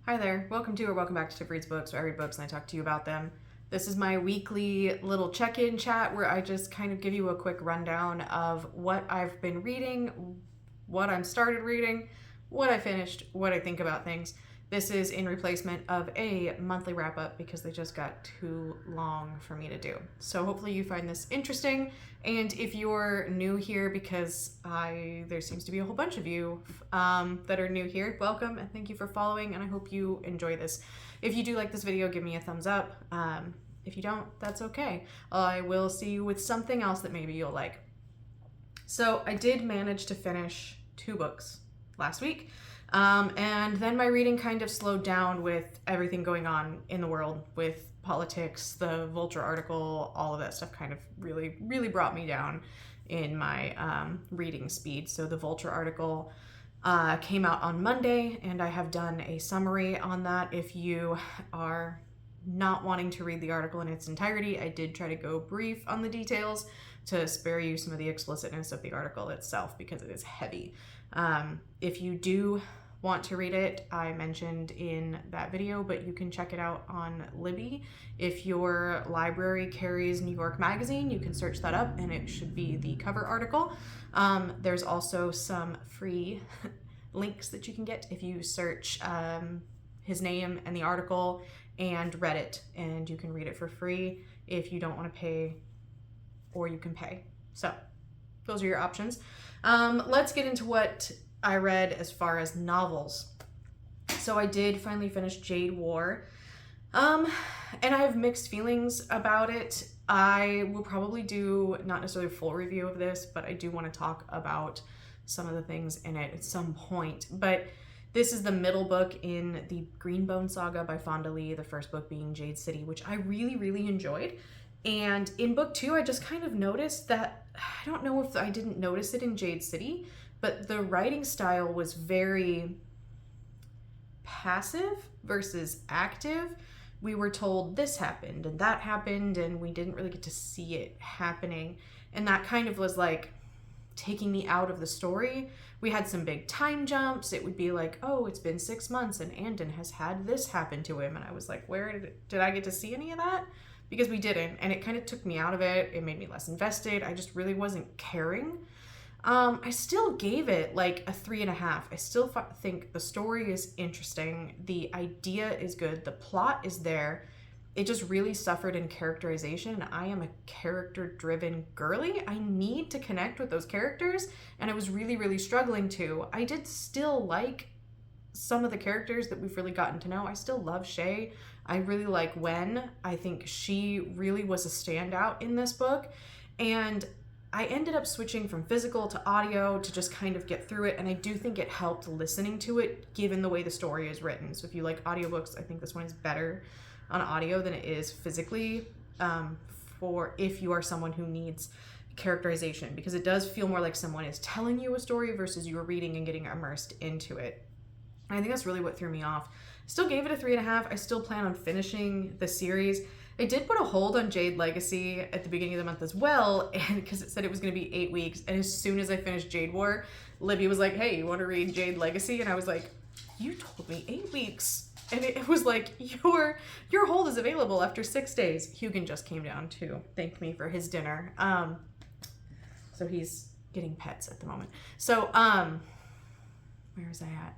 Hi there, welcome to or welcome back to Tiff Reads Books, where I read books and I talk to you about them. This is my weekly little check-in chat where I just kind of give you a quick rundown of what I've been reading, what I'm started reading, what I finished, what I think about things. This is in replacement of a monthly wrap-up because they just got too long for me to do. So hopefully you find this interesting, and if you're new here, because there seems to be a whole bunch of you that are new here, welcome and thank you for following, and I hope you enjoy this. If you do like this video, give me a thumbs up. If you don't, that's okay. I will see you with something else that maybe you'll like. So I did manage to finish 2 books last week. And then my reading kind of slowed down with everything going on in the world with politics, the Vulture article, all of that stuff kind of really brought me down in my reading speed. So the Vulture article came out on Monday, and I have done a summary on that. If you are not wanting to read the article in its entirety, I did try to go brief on the details to spare you some of the explicitness of the article itself because it is heavy. If you do want to read it, I mentioned in that video, but you can check it out on Libby. If your library carries New York Magazine, you can search that up and it should be the cover article. There's also some free links that you can get if you search his name and the article and Reddit, and you can read it for free if you don't want to pay, or you can pay. So those are your options. Let's get into what I read as far as novels. So I did finally finish Jade War, and I have mixed feelings about it. I will probably do not necessarily a full review of this, but I do want to talk about some of the things in it at some point. But this is the middle book in the Greenbone saga by Fonda Lee, the first book being Jade City, which I really enjoyed. And in book 2, I just kind of noticed that, I don't know if I didn't notice it in Jade City, but the writing style was very passive versus active. We were told this happened and that happened, and we didn't really get to see it happening. And that kind of was like taking me out of the story. We had some big time jumps. It would be like, oh, it's been 6 months and Andon has had this happen to him. And I was like, where did I get to see any of that? Because we didn't, and it kind of took me out of it. It made me less invested. I just really wasn't caring. I still gave it like a 3.5. I still think the story is interesting. The idea is good. The plot is there. It just really suffered in characterization. I am a character-driven girly. I need to connect with those characters, and I was really struggling to. I did still like some of the characters that we've really gotten to know. I still love Shay. I really like Wen. I think she really was a standout in this book, and I ended up switching from physical to audio to just kind of get through it, and I do think it helped listening to it given the way the story is written. So if you like audiobooks, I think this one is better on audio than it is physically, for if you are someone who needs characterization, because it does feel more like someone is telling you a story versus you are reading and getting immersed into it. And I think that's really what threw me off. Still gave it a 3.5. I still plan on finishing the series. I did put a hold on Jade Legacy at the beginning of the month as well, and because it said it was going to be 8 weeks. And as soon as I finished Jade War, Libby was like, hey, you want to read Jade Legacy? And I was like, you told me 8 weeks. And it was like, your hold is available after 6 days. Hugin just came down to thank me for his dinner. So he's getting pets at the moment. So, where was I at?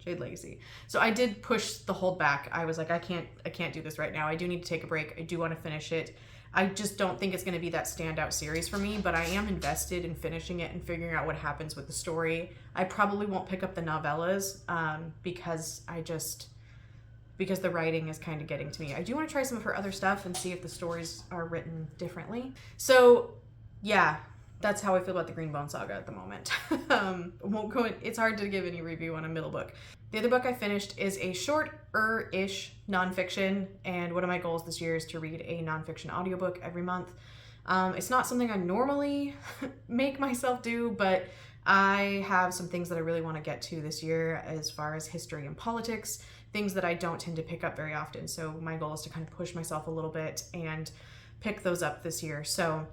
Jade Legacy. So I did push the hold back. I was like, I can't do this right now. I do need to take a break. I do want to finish it. I just don't think it's going to be that standout series for me, but I am invested in finishing it and figuring out what happens with the story. I probably won't pick up the novellas because the writing is kind of getting to me. I do want to try some of her other stuff and see if the stories are written differently. So yeah, that's how I feel about the Greenbone saga at the moment. Won't go in, it's hard to give any review on a middle book. The other book I finished is a short-ish nonfiction, and one of my goals this year is to read a nonfiction audiobook every month. It's not something I normally make myself do, but I have some things that I really want to get to this year as far as history and politics, things that I don't tend to pick up very often. So my goal is to kind of push myself a little bit and pick those up this year. So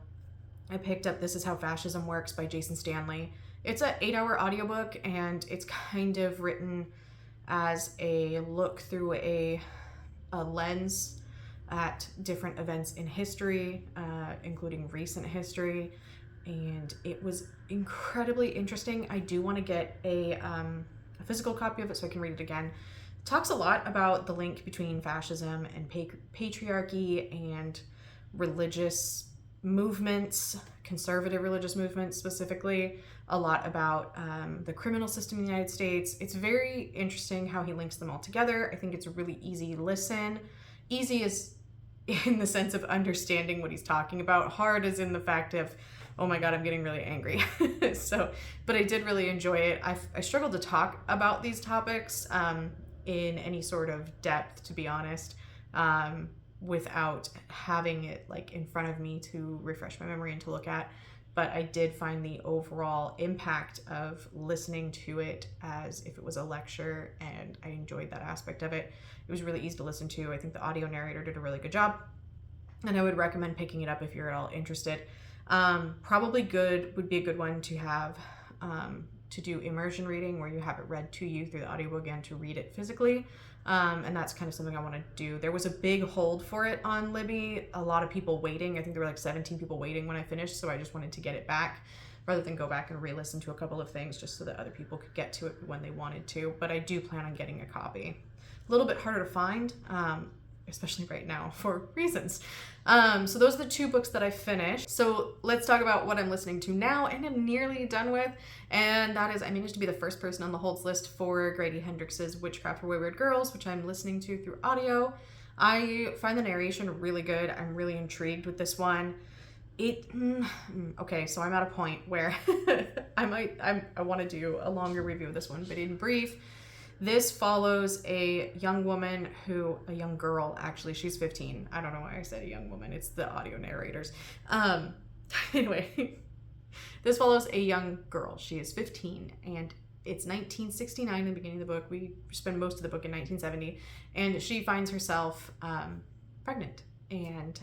I picked up This Is How Fascism Works by Jason Stanley. It's an 8-hour audiobook, and it's kind of written as a look through a lens at different events in history, including recent history, and it was incredibly interesting. I do want to get a physical copy of it so I can read it again. It talks a lot about the link between fascism and patriarchy and religious movements, conservative religious movements specifically, a lot about the criminal system in the United States. It's very interesting how he links them all together. I think it's a really easy listen. Easy is in the sense of understanding what he's talking about. Hard is in the fact of, oh my God, I'm getting really angry. But I did really enjoy it. I struggled to talk about these topics in any sort of depth, to be honest, without having it like in front of me to refresh my memory and to look at. But I did find the overall impact of listening to it as if it was a lecture, and I enjoyed that aspect of it. It was really easy to listen to. I think the audio narrator did a really good job, and I would recommend picking it up if you're at all interested. Probably would be a good one to have to do immersion reading, where you have it read to you through the audiobook and to read it physically. And that's kind of something I want to do. There was a big hold for it on Libby. A lot of people waiting. I think there were like 17 people waiting when I finished, so I just wanted to get it back rather than go back and re-listen to a couple of things just so that other people could get to it when they wanted to. But I do plan on getting a copy. A little bit harder to find, especially right now for reasons. So those are the 2 books that I finished. So let's talk about what I'm listening to now and I'm nearly done with. And that is, I managed to be the first person on the holds list for Grady Hendrix's Witchcraft for Wayward Girls, which I'm listening to through audio. I find the narration really good. I'm really intrigued with this one. Okay, so I'm at a point where I want to do a longer review of this one, but in brief, this follows a young girl, actually. She's 15. I don't know why I said a young woman. It's the audio narrators. Anyway, this follows a young girl. She is 15, and it's 1969 in the beginning of the book. We spend most of the book in 1970, and she finds herself pregnant and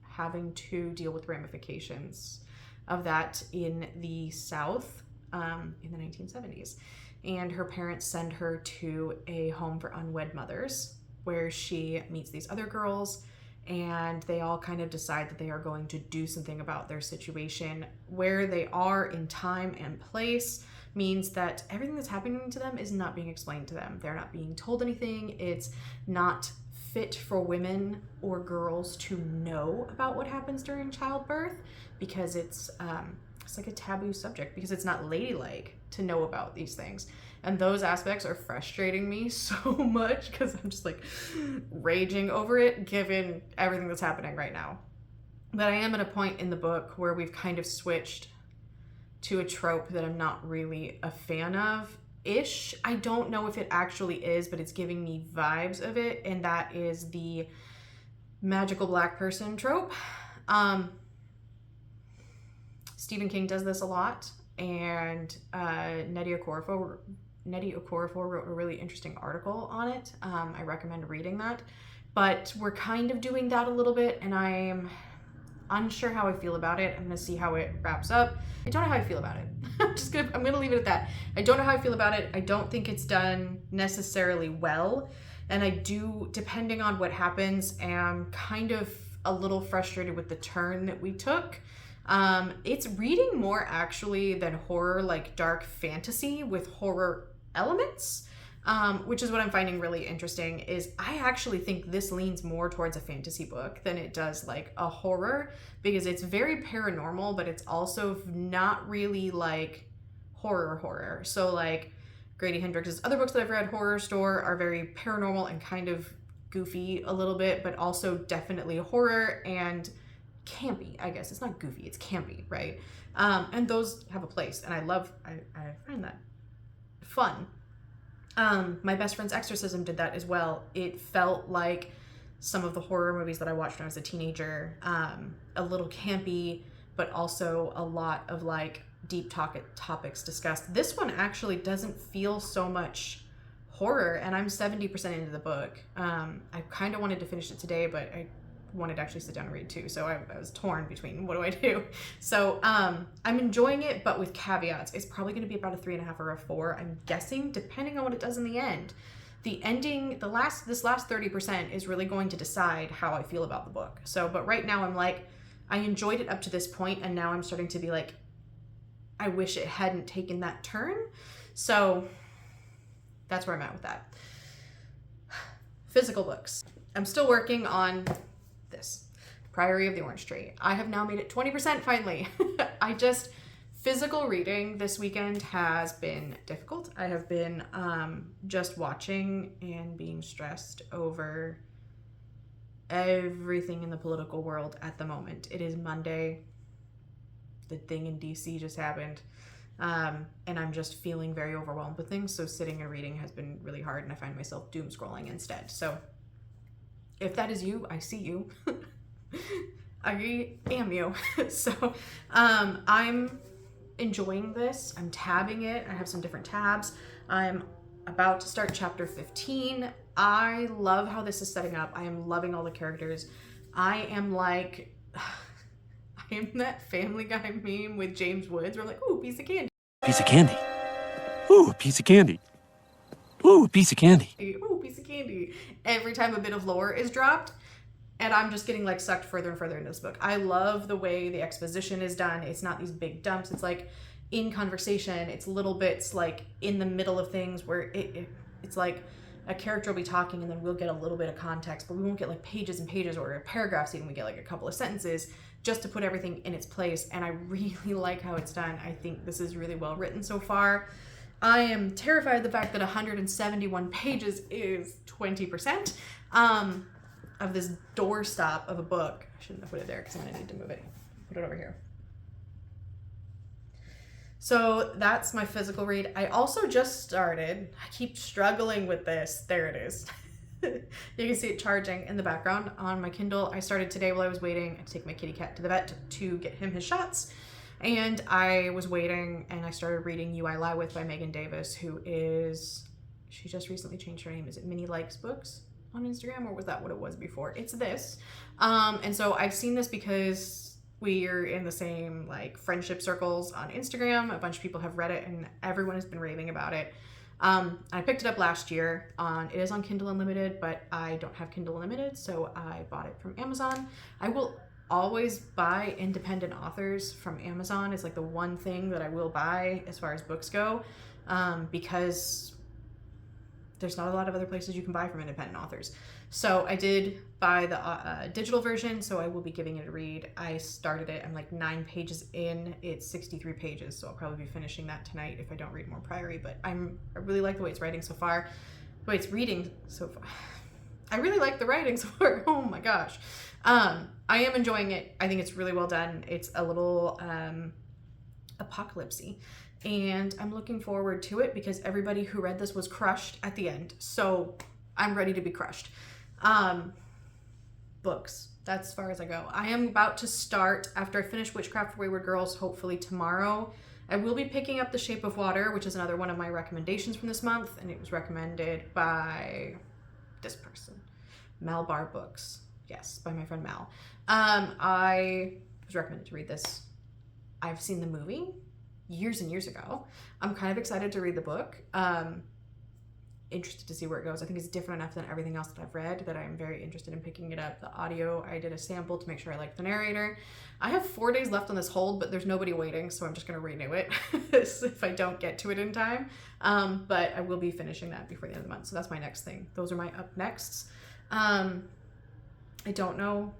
having to deal with ramifications of that in the South in the 1970s. And her parents send her to a home for unwed mothers where she meets these other girls, and they all kind of decide that they are going to do something about their situation. Where they are in time and place means that everything that's happening to them is not being explained to them. They're not being told anything. It's not fit for women or girls to know about what happens during childbirth because it's like a taboo subject, because it's not ladylike to know about these things. And those aspects are frustrating me so much because I'm just like raging over it given everything that's happening right now. But I am at a point in the book where we've kind of switched to a trope that I'm not really a fan of ish. I don't know if it actually is, but it's giving me vibes of it, and that is the magical black person trope. Stephen King does this a lot, and Nnedi Okorafor wrote a really interesting article on it. I recommend reading that. But we're kind of doing that a little bit, and I'm unsure how I feel about it. I'm gonna see how it wraps up. I don't know how I feel about it. I'm gonna leave it at that. I don't know how I feel about it. I don't think it's done necessarily well, and I do, depending on what happens, am kind of a little frustrated with the turn that we took. It's reading more actually than horror, like dark fantasy with horror elements, which is what I'm finding really interesting. Is I actually think this leans more towards a fantasy book than it does like a horror, because it's very paranormal, but it's also not really like horror. So like Grady Hendrix's other books that I've read, Horror Store, are very paranormal and kind of goofy a little bit, but also definitely horror and campy, I guess. It's not goofy, it's campy, right? And those have a place, and I find that fun. My Best Friend's Exorcism did that as well. It felt like some of the horror movies that I watched when I was a teenager, a little campy, but also a lot of like deep topics discussed. This one actually doesn't feel so much horror, and I'm 70% into the book. I kind of wanted to finish it today, but I wanted to actually sit down and read too, so I was torn between what do I do. So I'm enjoying it, but with caveats. It's probably going to be about a 3.5 or a 4, I'm guessing, depending on what it does in the end. The ending, this last 30% is really going to decide how I feel about the book. So, but right now I'm like, I enjoyed it up to this point, and now I'm starting to be like, I wish it hadn't taken that turn. So that's where I'm at with that. Physical books. I'm still working on this, Priory of the Orange Tree. I have now made it 20% finally. Physical reading this weekend has been difficult. I have been just watching and being stressed over everything in the political world at the moment. It is Monday. The thing in DC just happened. And I'm just feeling very overwhelmed with things. So sitting and reading has been really hard, and I find myself doom scrolling instead. So if that is you, I see you. I am you. So I'm enjoying this. I'm tabbing it. I have some different tabs. I'm about to start chapter 15. I love how this is setting up. I am loving all the characters. I am like, I am that Family Guy meme with James Woods where I'm like, ooh, piece of candy. Piece of candy. Ooh, a piece of candy. Ooh, a piece of candy. Ooh, piece of candy. Every time a bit of lore is dropped, and I'm just getting like sucked further and further into this book. I love the way the exposition is done. It's not these big dumps. It's like in conversation. It's little bits like in the middle of things where it's like a character will be talking and then we'll get a little bit of context, but we won't get like pages and pages or paragraphs even. We get like a couple of sentences just to put everything in its place. And I really like how it's done. I think this is really well written so far. I am terrified of the fact that 171 pages is 20%. Of this doorstop of a book. I shouldn't have put it there because I'm gonna need to move it. Put it over here. So that's my physical read. I also just started, I keep struggling with this. There it is. You can see it charging in the background on my Kindle. I started today while I was waiting to take my kitty cat to the vet to get him his shots. And I was waiting and I started reading You I Lie With by Megan Davis, she just recently changed her name. Is it Minnie Likes Books on Instagram, or was that what it was before? It's this. And so I've seen this because we're in the same like friendship circles on Instagram. A bunch of people have read it and everyone has been raving about it. I picked it up last year it is on Kindle Unlimited, but I don't have Kindle Unlimited, so I bought it from Amazon. I will always buy independent authors from Amazon. It's like the one thing that I will buy as far as books go, because there's not a lot of other places you can buy from independent authors. So I did buy the digital version, so I will be giving it a read. I started it, I'm like 9 pages in. It's 63 pages, so I'll probably be finishing that tonight if I don't read more Priory, but I really like the way it's writing so far. The way it's reading so far. I really like the writing so far. Oh my gosh. I am enjoying it. I think it's really well done. It's a little apocalypse-y. And I'm looking forward to it because everybody who read this was crushed at the end. So I'm ready to be crushed. Books. That's as far as I go. I am about to start, after I finish Witchcraft for Wayward Girls, hopefully tomorrow, I will be picking up The Shape of Water, which is another one of my recommendations from this month. And it was recommended by this person, Mal Bar Books. Yes, by my friend Mal. I was recommended to read this. I've seen the movie years and years ago. I'm kind of excited to read the book. Interested to see where it goes. I think it's different enough than everything else that I've read that I'm very interested in picking it up. The audio, I did a sample to make sure I liked the narrator. I have 4 days left on this hold, but there's nobody waiting, so I'm just gonna renew it if I don't get to it in time. But I will be finishing that before the end of the month, so that's my next thing. Those are my up nexts. I don't know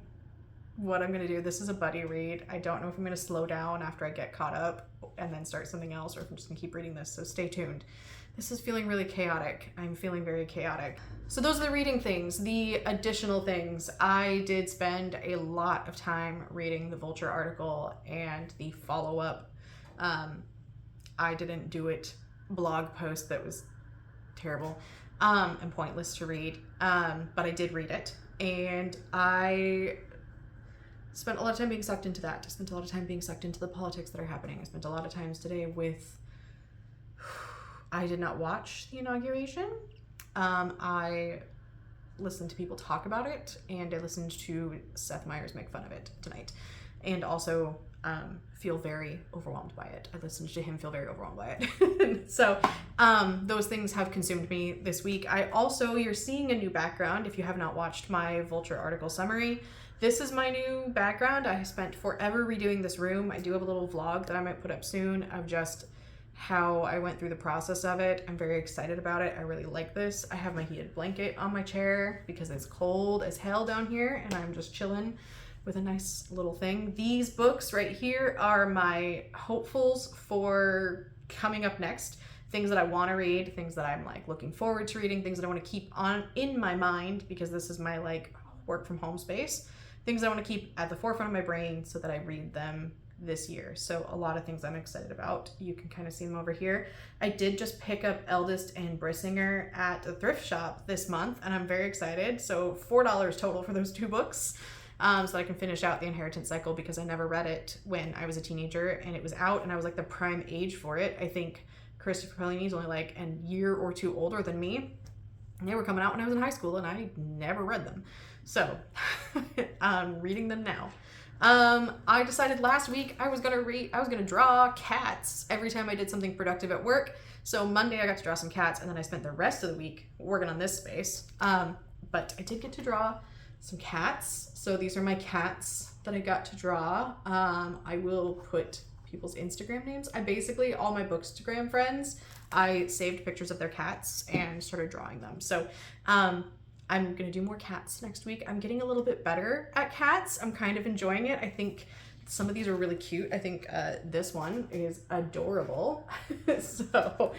what I'm gonna do. This is a buddy read. I don't know if I'm gonna slow down after I get caught up and then start something else, or if I'm just gonna keep reading this, so stay tuned. This is feeling really chaotic. I'm feeling very chaotic. So those are the reading things. The additional things, I did spend a lot of time reading the Vulture article and the follow-up. I didn't do it blog post that was terrible and pointless to read, but I did read it, and I spent a lot of time being sucked into that. I spent a lot of time being sucked into the politics that are happening. I spent a lot of times today with, I did not watch the inauguration. I listened to people talk about it, and I listened to Seth Meyers make fun of it tonight. and also feel very overwhelmed by it. I listened to him feel very overwhelmed by it. So those things have consumed me this week. You're seeing a new background if you have not watched my Vulture article summary. This is my new background. I spent forever redoing this room. I do have a little vlog that I might put up soon of just how I went through the process of it. I'm very excited about it. I really like this. I have my heated blanket on my chair because it's cold as hell down here, and I'm just chilling with a nice little thing. These books right here are my hopefuls for coming up next. Things that I want to read, things that I'm like looking forward to reading, things that I want to keep on in my mind because this is my like work from home space. Things I want to keep at the forefront of my brain so that I read them this year. So a lot of things I'm excited about. You can kind of see them over here. I did just pick up Eldest and Brissinger at a thrift shop this month, and I'm very excited. So $4 total for those 2 books. So that I can finish out the Inheritance cycle because I never read it when I was a teenager and it was out and I was like the prime age for it. I think Christopher Paolini's only like a year or 2 older than me. And they were coming out when I was in high school and I never read them. So I'm reading them now. I decided last week I was gonna draw cats every time I did something productive at work. So Monday I got to draw some cats, and then I spent the rest of the week working on this space. But I did get to draw some cats. So these are my cats that I got to draw. I will put people's Instagram names. All my Bookstagram friends, I saved pictures of their cats and started drawing them. So I'm gonna do more cats next week. I'm getting a little bit better at cats. I'm kind of enjoying it. I think some of these are really cute. I think this one is adorable. So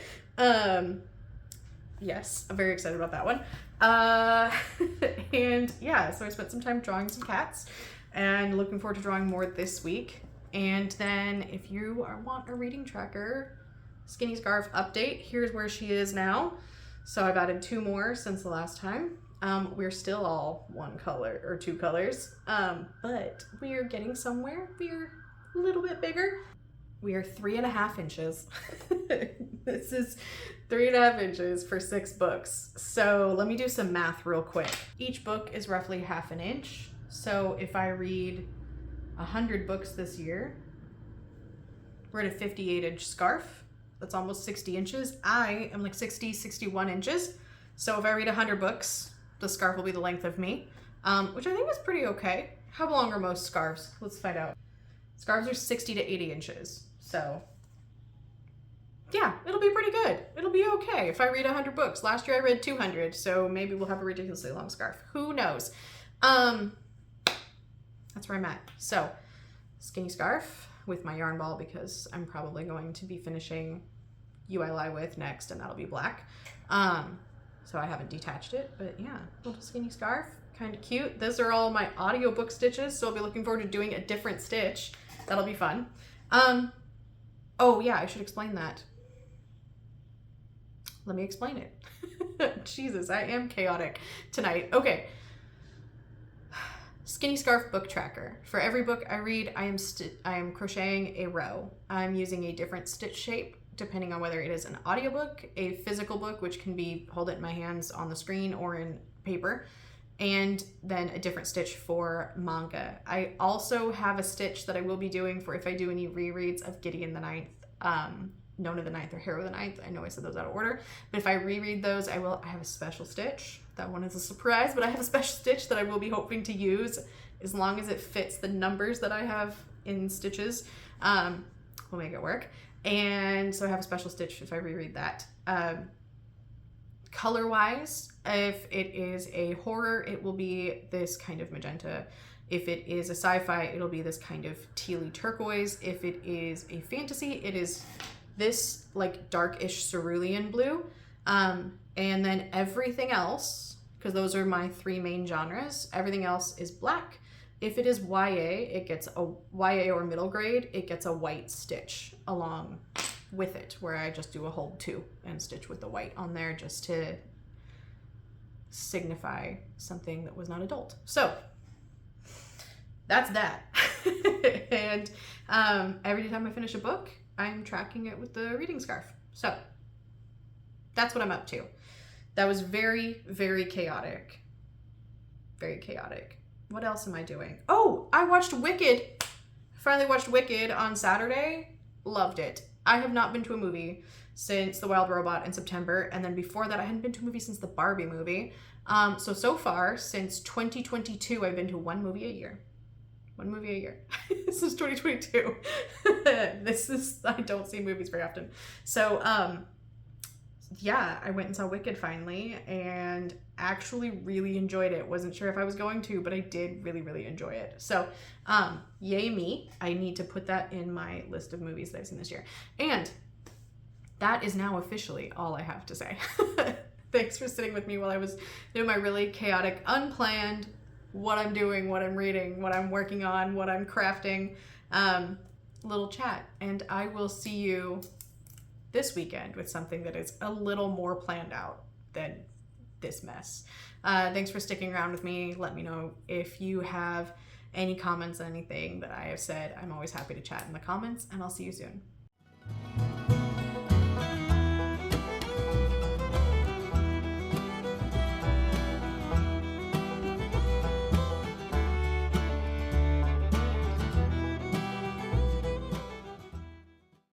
yes, I'm very excited about that one. And yeah, so I spent some time drawing some cats and looking forward to drawing more this week. And then if you want a reading tracker, Skinny Scarf update, here's where she is now. So I've added 2 more since the last time. We're still all 1 color or 2 colors, but we are getting somewhere. We're a little bit bigger. We are 3.5 inches. This is 3.5 inches for 6 books. So let me do some math real quick. Each book is roughly 1/2 inch. So if I read 100 books this year, we're at a 58-inch scarf. That's almost 60 inches. I am like 60, 61 inches. So if I read 100 books, the scarf will be the length of me, which I think is pretty okay. How long are most scarves? Let's find out. Scarves are 60 to 80 inches. So yeah, it'll be pretty good. It'll be okay if I read 100 books. Last year I read 200, so maybe we'll have a ridiculously long scarf. Who knows? That's where I'm at. So skinny scarf with my yarn ball because I'm probably going to be finishing You I Lie With next, and that'll be black. So I haven't detached it, but yeah, little skinny scarf, kind of cute. Those are all my audiobook stitches, so I'll be looking forward to doing a different stitch. That'll be fun. Oh yeah, I should explain that. Let me explain it. Jesus, I am chaotic tonight. Okay. Skinny Scarf book tracker. For every book I read, I am crocheting a row. I'm using a different stitch shape depending on whether it is an audiobook, a physical book, which can be hold it in my hands on the screen or in paper, and then a different stitch for manga. I also have a stitch that I will be doing for if I do any rereads of Gideon the Ninth, Nona the Ninth, or Hero the Ninth. I know I said those out of order, but if I reread those, I have a special stitch. That one is a surprise, but I have a special stitch that I will be hoping to use as long as it fits the numbers that I have in stitches. We'll make it work. And so I have a special stitch if I reread that. Color-wise, if it is a horror, it will be this kind of magenta. If it is a sci-fi, it'll be this kind of tealy turquoise. If it is a fantasy, it is this like darkish cerulean blue. And then everything else, because those are my 3 main genres, everything else is black. If it is YA, it gets a YA or middle grade, it gets a white stitch along with it, where I just do a hold 2 and stitch with the white on there just to signify something that was not adult. So that's that. And every time I finish a book, I'm tracking it with the reading scarf. So that's what I'm up to. That was very, very chaotic. Very chaotic. What else am I doing? Oh, I watched Wicked Finally watched Wicked on Saturday. Loved it. I have not been to a movie since The Wild Robot in September, and then before that I hadn't been to a movie since the Barbie movie. So far, since 2022, I've been to one movie a year. One movie a year. This is 2022. I don't see movies very often. So, yeah, I went and saw Wicked finally, and actually really enjoyed it. Wasn't sure if I was going to, but I did really, really enjoy it. So, yay me. I need to put that in my list of movies that I've seen this year. And that is now officially all I have to say. Thanks for sitting with me while I was doing my really chaotic, unplanned, what I'm doing, what I'm reading, what I'm working on, what I'm crafting, little chat. And I will see you this weekend with something that is a little more planned out than this mess. Thanks for sticking around with me. Let me know if you have any comments on anything that I have said. I'm always happy to chat in the comments, and I'll see you soon.